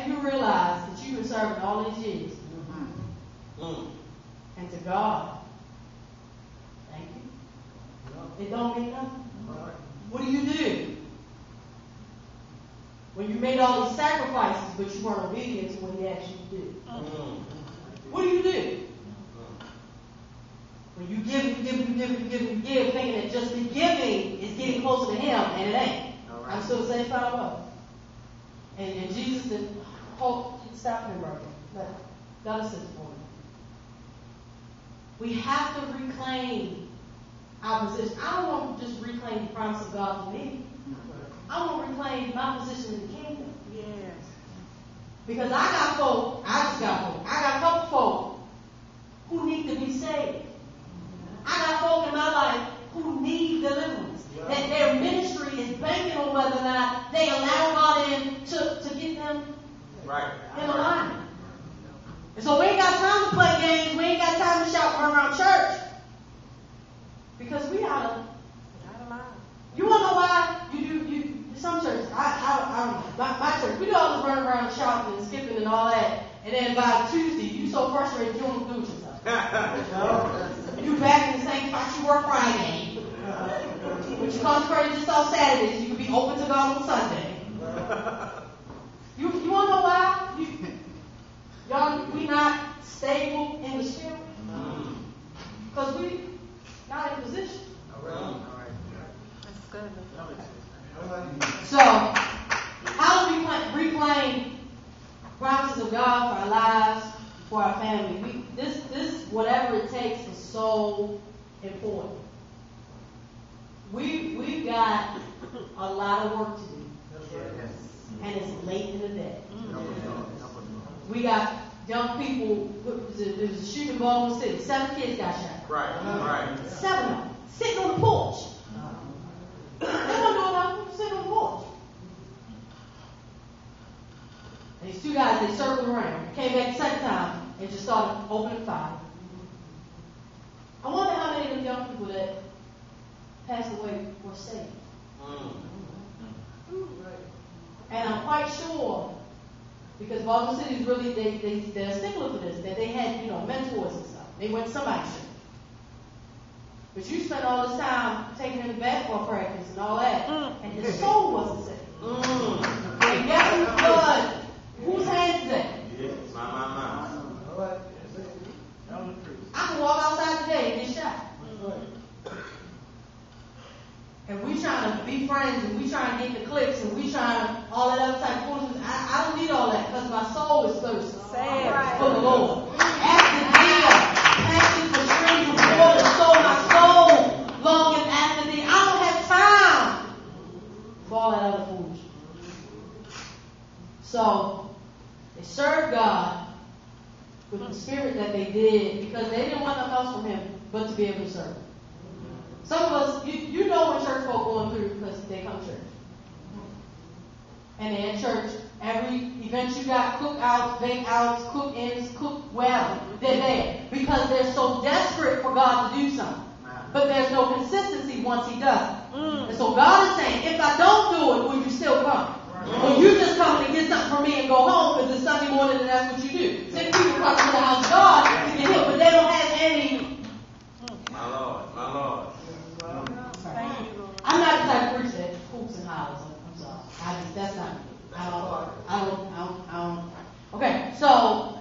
Have you realized that you've been serving all these years? And to God, thank you. It don't mean nothing. What do? When you made all these sacrifices, but you weren't obedient to what He asked you to do? What do? When you give, thinking that just the giving is getting closer to Him, and it ain't. Right. I'm still the same kind of love. And Jesus said, stop him right there. Let us sit for me. We have to reclaim our position. I don't want to just reclaim the promise of God for me. I want to reclaim my position in the kingdom. Yes. Because I got a couple folk who need to be saved. I got folk in my life who need deliverance. Yeah. That their ministry is banking on whether or not they allow God in to get them in alignment. And so we ain't got time to play games. We ain't got time to shout around church. Because we out of line. You want to know why? Some churches, my church, we do all this running around shouting and skipping and all that. And then by Tuesday, you so frustrated you don't do it yourself. You back in the same spot you were Friday. But you consecrated yourself Saturday, so you can be open to God on Sunday. You want to know why? Y'all, we not stable in the spirit? Because we not in position. All right. That's good. So, how do we reclaim promises of God for our lives, for our family? This whatever it takes is so important. We've got a lot of work to do, and it's late in the day. We got young people. There was a shooting in Baltimore City. 7 kids got shot. Right. 7 of them sitting on the porch. They weren't doing nothing. Sitting on the porch. And these 2 guys, they circled around. Came back the second time and just started opening fire. I wonder how many of them young people that passed away were saved. And I'm quite sure, because Baltimore City is really, they're a stickler for this, that they had, mentors and stuff. They went to somebody's church. But you spent all this time taking him to basketball practice and all that, and his soul wasn't saved. And guess whose blood? Whose hands is that? My. I can walk outside today and get shot. And we trying to be friends, and we trying to get the clicks, and we trying to all that other type of foolishness. I don't need all that, because my soul is thirsty for the Lord. After dear, passion for streams of water, so my soul longeth after thee. I don't have time for all that other foolishness. So they served God with the spirit that they did, because they didn't want nothing else from Him but to be able to serve Him. Some of us, you know when church folk going through because they come to church. And they're in church. Every event you got, cookouts, bake-outs, cook-ins, wherever, they're there. Because they're so desperate for God to do something. But there's no consistency once He does it. And so God is saying, if I don't do it, will you still come? Or you just come and get something from me and go home because it's Sunday morning and that's what you do. Some people come to the house of God to get healed, but they don't have any. My Lord. I'm not the type of preacher that hoops and hollers. I'm sorry. That's not me. I don't. Okay, so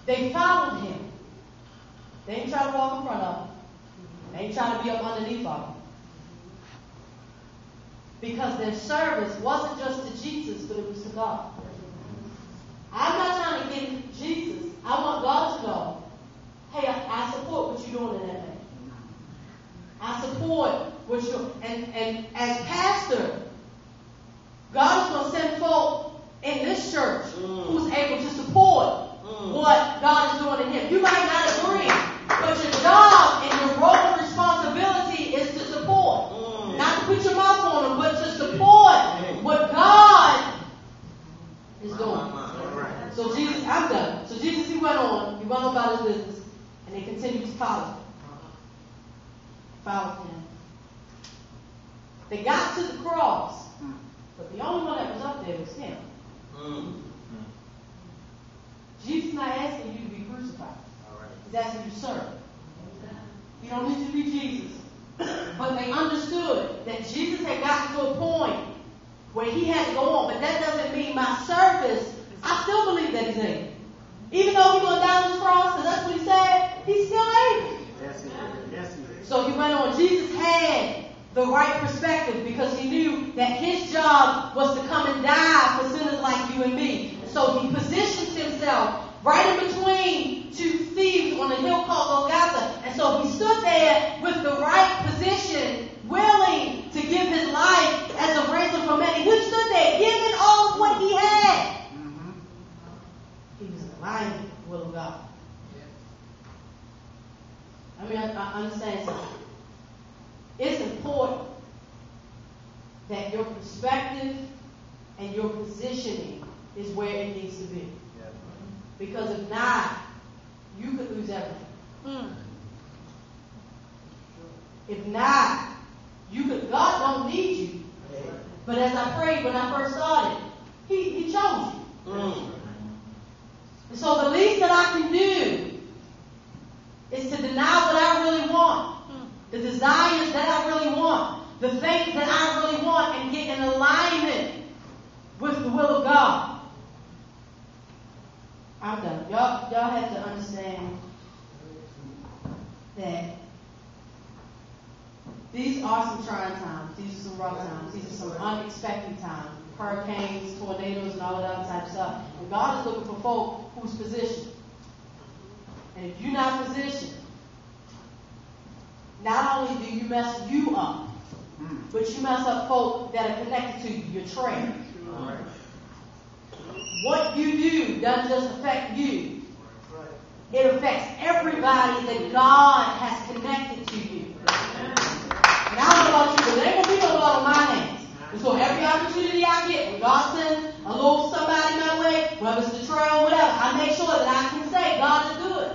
they followed Him. They ain't trying to walk in front of Him. They ain't trying to be up underneath of Him. Because their service wasn't just to Jesus, but it was to God. I'm not trying to get Jesus. I want God to know, hey, I support what you're doing in that thing. I support what you're, and as pastor, God is going to send folk in this church who's able to support what God is doing in Him. You might not agree, but your job and your role and responsibility is to support. Not to put your mouth on them, but to support what God is doing. So Jesus, I'm done. So Jesus, He went on about His business, and they continued to follow Him. Followed Him. They got to the cross, but the only one that was up there was Him. Jesus is not asking you to be crucified. He's asking you to serve. You don't need to be Jesus. But they understood that Jesus had gotten to a point where he had to go on. But that doesn't mean my service, I still believe that he's able. Even though he's going down this cross, because that's what he said, he's still able. Yes, he is. Yes, he is. So he went on. Jesus had the right perspective because he knew that his job was to come and die for sinners like you and me. So he positions himself right in between two thieves on a hill called Golgotha. And so he stood there with the right position, willing to give his life as a ransom for many. He stood there giving all of what he had. He was in alignment with the will of God. I mean, I understand something. It's important that your perspective and your positioning is where it needs to be. Because if not, you could lose everything. If not, God don't need you. But as I prayed when I first started, He chose you. And so the least that I can do is to deny what I really want. The desires that I really want. The things that I really want, and get in alignment with the will of God. I'm done. Y'all have to understand that these are some trying times. These are some rough times. These are some unexpected times. Hurricanes, tornadoes, and all of that other type of stuff. And God is looking for folk who's positioned. And if you're not positioned, not only do you mess you up, but you mess up folk that are connected to you, your trail. What you do doesn't just affect you. It affects everybody that God has connected to you. And I don't know about you, but there ain't going to be no blood on my hands. And so every opportunity I get, when God sends a little somebody my way, whether it's the trail or whatever, I make sure that I can say God is good.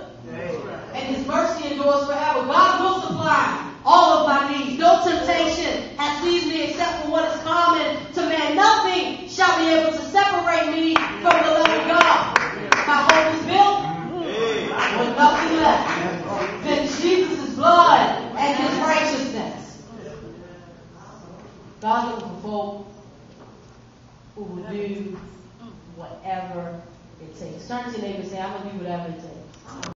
And His mercy endures forever. God will supply all of my needs. No temptation has seized me except for what is common to man. Nothing shall be able to separate me from the love of God. My hope is built with nothing left than Jesus' blood and His righteousness. God's looking for folk who will do whatever it takes. Turn to your neighbor and say, I'm going to do whatever it takes.